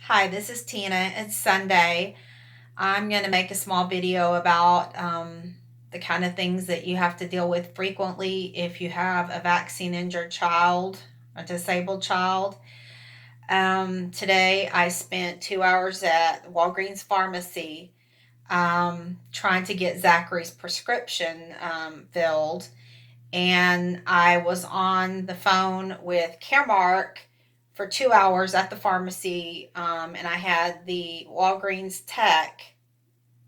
Hi, this is Tina. It's Sunday. I'm going to make a small video about the kind of things that you have to deal with frequently if you have a vaccine injured child, a disabled child. Today, I spent 2 hours at Walgreens Pharmacy trying to get Zachary's prescription filled. And I was on the phone with Caremark for 2 hours at the pharmacy, and I had the Walgreens tech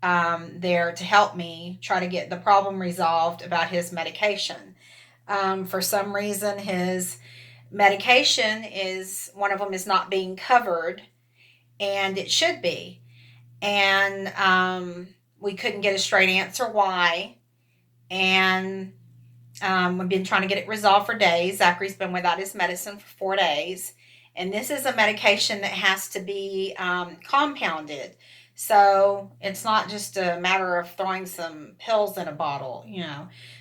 there to help me try to get the problem resolved about his medication. For some reason, his medication is one of them is not being covered, and it should be. And we couldn't get a straight answer why. And we've been trying to get it resolved for days. Zachary's been without his medicine for 4 days. And this is a medication that has to be compounded. So it's not just a matter of throwing some pills in a bottle.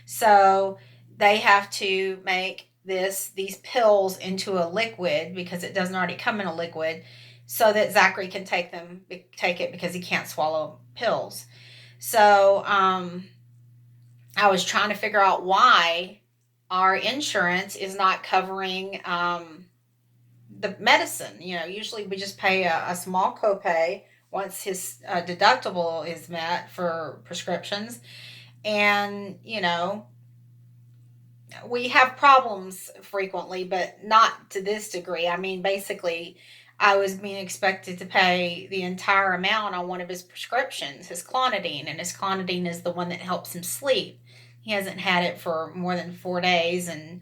So they have to make these pills into a liquid because it doesn't already come in a liquid, so that Zachary can take it because he can't swallow pills. So I was trying to figure out why our insurance is not covering the medicine. Usually we just pay a small copay once his deductible is met for prescriptions. And, we have problems frequently, but not to this degree. I mean, basically, I was being expected to pay the entire amount on one of his prescriptions, his clonidine, and his clonidine is the one that helps him sleep. He hasn't had it for more than 4 days, and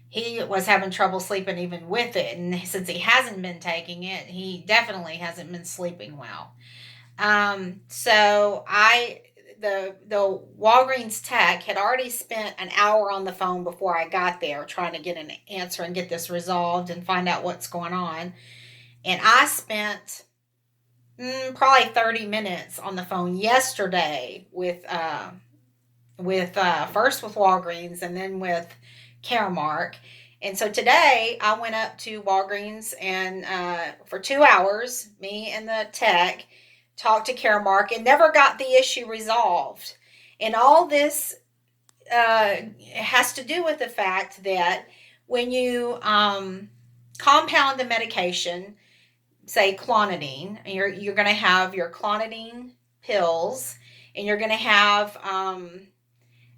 he was having trouble sleeping even with it. And since he hasn't been taking it, he definitely hasn't been sleeping well. So the Walgreens tech had already spent an hour on the phone before I got there trying to get an answer and get this resolved and find out what's going on. And I spent probably 30 minutes on the phone yesterday with first with Walgreens and then with Caremark. And so today I went up to Walgreens and for 2 hours, me and the tech talked to Caremark and never got the issue resolved. And all this has to do with the fact that when you compound the medication, say clonidine, you're going to have your clonidine pills, and you're going to have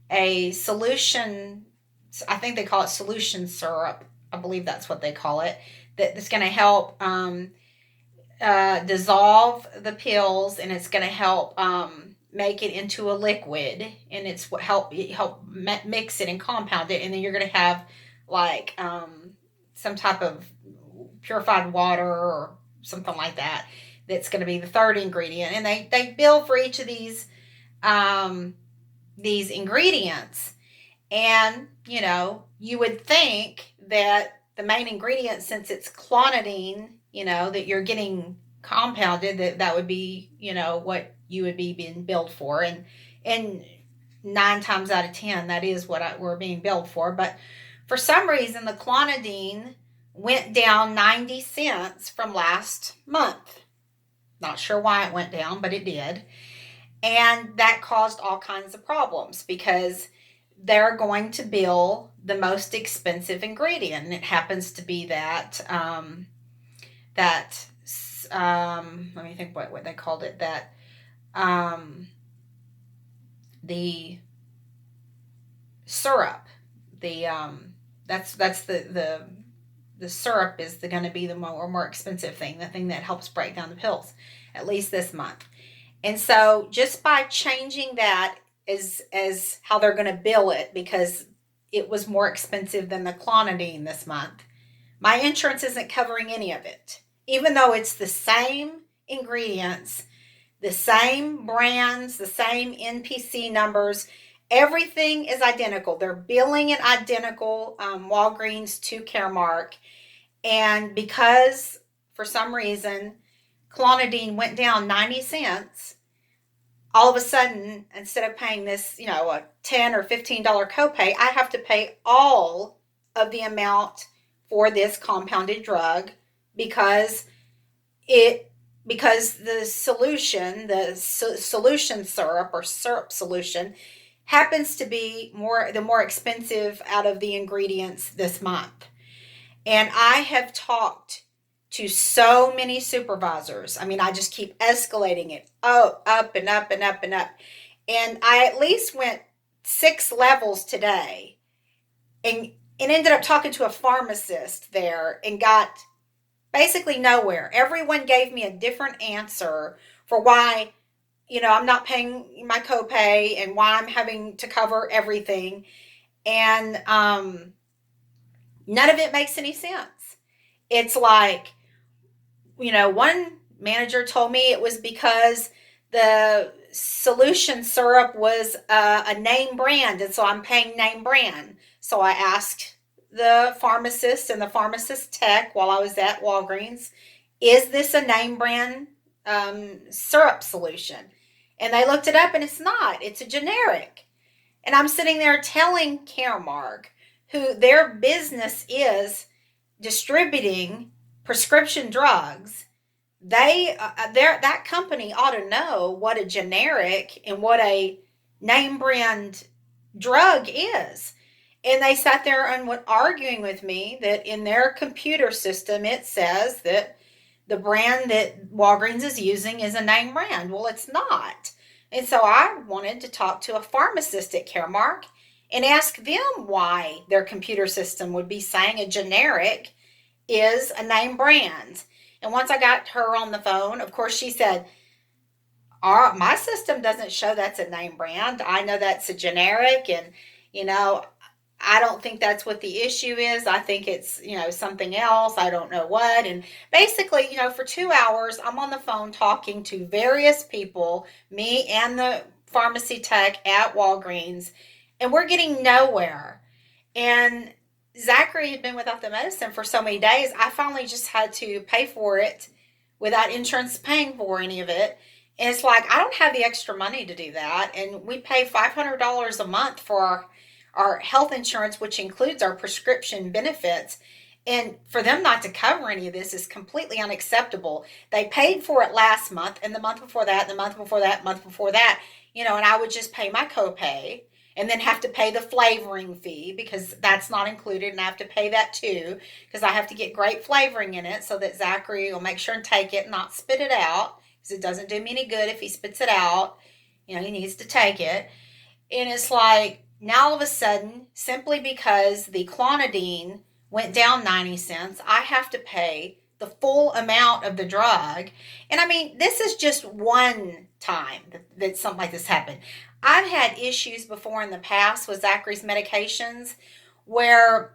a solution. I think they call it solution syrup. I believe that's what they call it. That's going to help dissolve the pills, and it's going to help make it into a liquid, and it's what help mix it and compound it, and then you're going to have like some type of purified water or something like that. That's going to be the third ingredient, and they bill for each of these ingredients. And, you would think that the main ingredient, since it's clonidine, that you're getting compounded, that would be, what you would be being billed for. And 9 times out of 10, that is what we're being billed for. But for some reason, the clonidine went down 90 cents from last month. Not sure why it went down, but it did. And that caused all kinds of problems because they're going to bill the most expensive ingredient, and it happens to be that let me think what they called it, that um, the syrup, the that's the syrup is going to be the more expensive thing, the thing that helps break down the pills, at least this month. And so just by changing that as how they're going to bill it, because it was more expensive than the clonidine this month, my insurance isn't covering any of it. Even though it's the same ingredients, the same brands, the same NPC numbers, everything is identical. They're billing it identical, Walgreens to Caremark. And because for some reason clonidine went down 90 cents, all of a sudden, instead of paying this, a $10 or $15 copay, I have to pay all of the amount for this compounded drug because it because the solution syrup or syrup solution happens to be more expensive out of the ingredients this month. And I have talked to so many supervisors. I mean, I just keep escalating it, up and up and up and up. And I at least went 6 levels today, and ended up talking to a pharmacist there and got basically nowhere. Everyone gave me a different answer for why, I'm not paying my copay and why I'm having to cover everything. And none of it makes any sense. It's like, one manager told me it was because the solution syrup was a name brand, and so I'm paying name brand. So I asked the pharmacist and the pharmacist tech while I was at Walgreens, is this a name brand syrup solution? And they looked it up, and it's not. It's a generic. And I'm sitting there telling Caremark, who their business is distributing prescription drugs, that company ought to know what a generic and what a name brand drug is. And they sat there and were arguing with me that in their computer system it says that the brand that Walgreens is using is a name brand. Well, it's not. And so I wanted to talk to a pharmacist at Caremark and ask them why their computer system would be saying a generic is a name brand. And once I got her on the phone, of course, she said, my system doesn't show that's a name brand. I know that's a generic. And, you know, I don't think that's what the issue is. I think it's, something else. I don't know what. And basically, for 2 hours, I'm on the phone talking to various people, me and the pharmacy tech at Walgreens, and we're getting nowhere. And Zachary had been without the medicine for so many days. I finally just had to pay for it without insurance paying for any of it. And it's like, I don't have the extra money to do that. And we pay $500 a month for our health insurance, which includes our prescription benefits. And for them not to cover any of this is completely unacceptable. They paid for it last month, and the month before that, and the month before that, month before that, and I would just pay my copay and then have to pay the flavoring fee because that's not included, and I have to pay that too because I have to get great flavoring in it so that Zachary will make sure and take it and not spit it out because it doesn't do me any good if he spits it out. He needs to take it. And it's like, now all of a sudden, simply because the clonidine went down 90 cents, I have to pay the full amount of the drug. And I mean, this is just one time that something like this happened. I've had issues before in the past with Zachary's medications where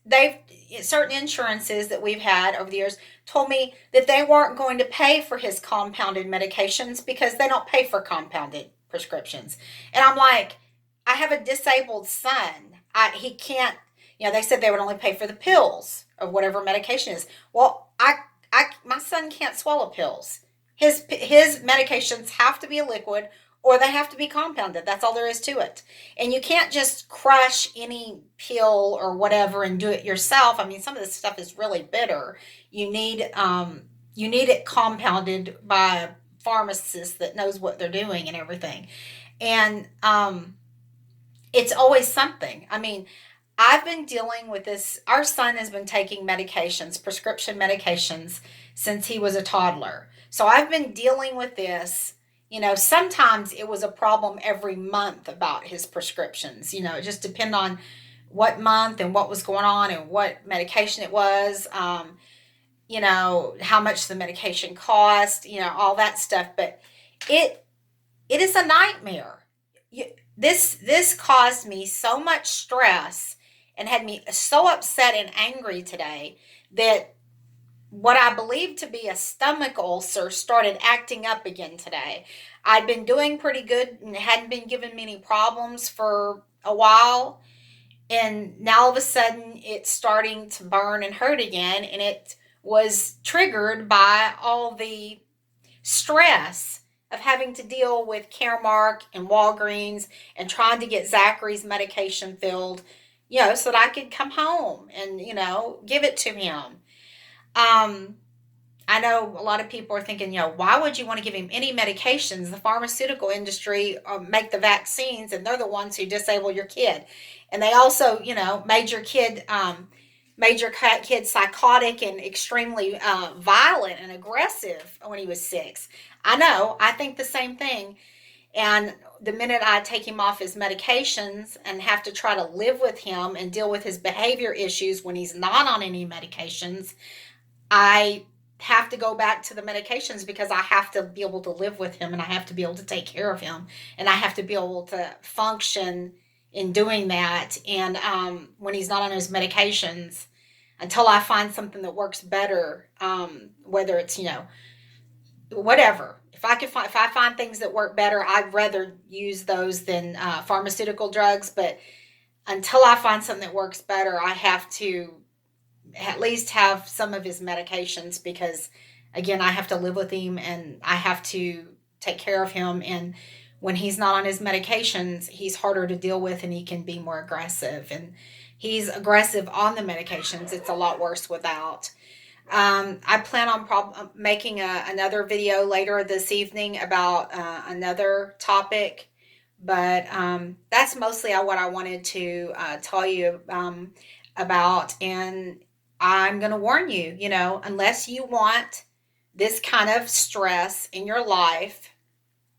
they've certain insurances that we've had over the years told me that they weren't going to pay for his compounded medications because they don't pay for compounded prescriptions. And I'm like, I have a disabled son. He can't, they said they would only pay for the pills of whatever medication is. Well, my son can't swallow pills. His medications have to be a liquid or they have to be compounded. That's all there is to it. And you can't just crush any pill or whatever and do it yourself. I mean, some of this stuff is really bitter. You need it compounded by a pharmacist that knows what they're doing and everything. And it's always something. I mean, I've been dealing with this. Our son has been taking medications, prescription medications, since he was a toddler. So I've been dealing with this. Sometimes it was a problem every month about his prescriptions. It just depended on what month and what was going on and what medication it was, how much the medication cost, all that stuff. But it is a nightmare. This caused me so much stress and had me so upset and angry today that what I believed to be a stomach ulcer started acting up again today. I'd been doing pretty good and hadn't been giving me any problems for a while. And now all of a sudden it's starting to burn and hurt again. And it was triggered by all the stress of having to deal with Caremark and Walgreens and trying to get Zachary's medication filled, so that I could come home and, give it to him. Um, I know a lot of people are thinking, why would you want to give him any medications? The pharmaceutical industry make the vaccines, and they're the ones who disable your kid. And they also, made your kid psychotic and extremely violent and aggressive when he was 6. I know. I think the same thing. And the minute I take him off his medications and have to try to live with him and deal with his behavior issues when he's not on any medications, I have to go back to the medications because I have to be able to live with him and I have to be able to take care of him and I have to be able to function in doing that. And when he's not on his medications, until I find something that works better, whether it's whatever. If I find things that work better, I'd rather use those than pharmaceutical drugs. But until I find something that works better, I have to at least have some of his medications because, again, I have to live with him and I have to take care of him. And when he's not on his medications, he's harder to deal with and he can be more aggressive. And he's aggressive on the medications. It's a lot worse without. I plan on making another video later this evening about another topic, but that's mostly what I wanted to tell you about. And I'm going to warn you, unless you want this kind of stress in your life,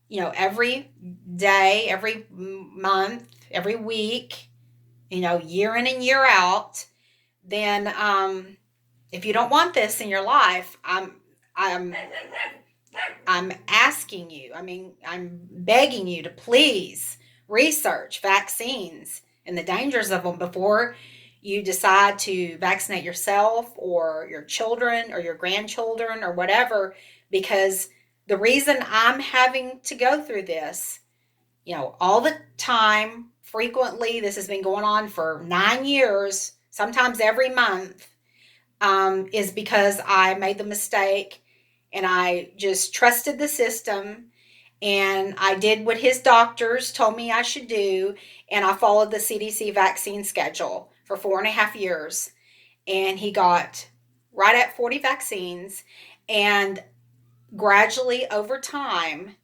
every day, every month, every week, year in and year out, then if you don't want this in your life, I'm asking you. I mean, I'm begging you to please research vaccines and the dangers of them before you decide to vaccinate yourself or your children or your grandchildren or whatever, because the reason I'm having to go through this, all the time, frequently, this has been going on for 9 years, sometimes every month, is because I made the mistake and I just trusted the system and I did what his doctors told me I should do, and I followed the CDC vaccine schedule for 4.5 years. And he got right at 40 vaccines, and gradually over time,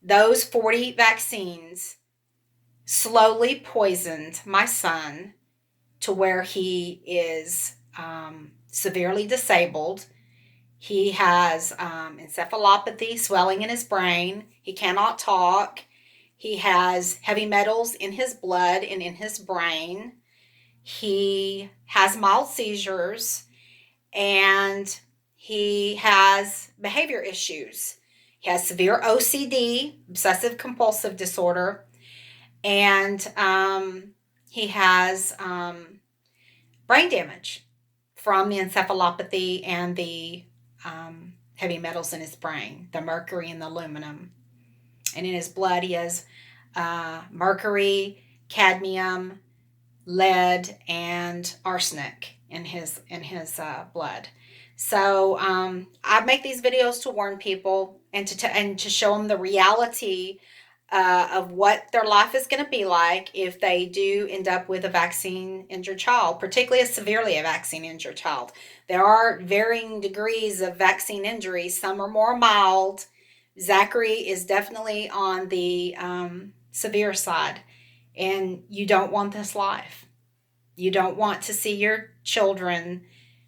those 40 vaccines slowly poisoned my son to where he is severely disabled. He has encephalopathy, swelling in his brain. He cannot talk. He has heavy metals in his blood and in his brain. He has mild seizures, and he has behavior issues. He has severe OCD, obsessive compulsive disorder, and he has brain damage from the encephalopathy and the heavy metals in his brain, the mercury and the aluminum. And in his blood, he has mercury, cadmium, lead, and arsenic in his blood. So I make these videos to warn people and to show them the reality of what their life is going to be like if they do end up with a vaccine injured child, particularly a severely vaccine injured child. There are varying degrees of vaccine injury. Some are more mild. Zachary is definitely on the severe side, and you don't want this life. You don't want to see your children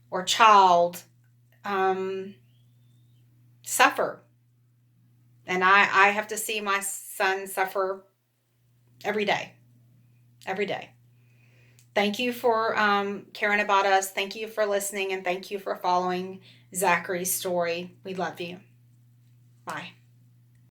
or child suffer. And I have to see my son suffer every day. Every day. Thank you for caring about us. Thank you for listening. And thank you for following Zachary's story. We love you. Bye.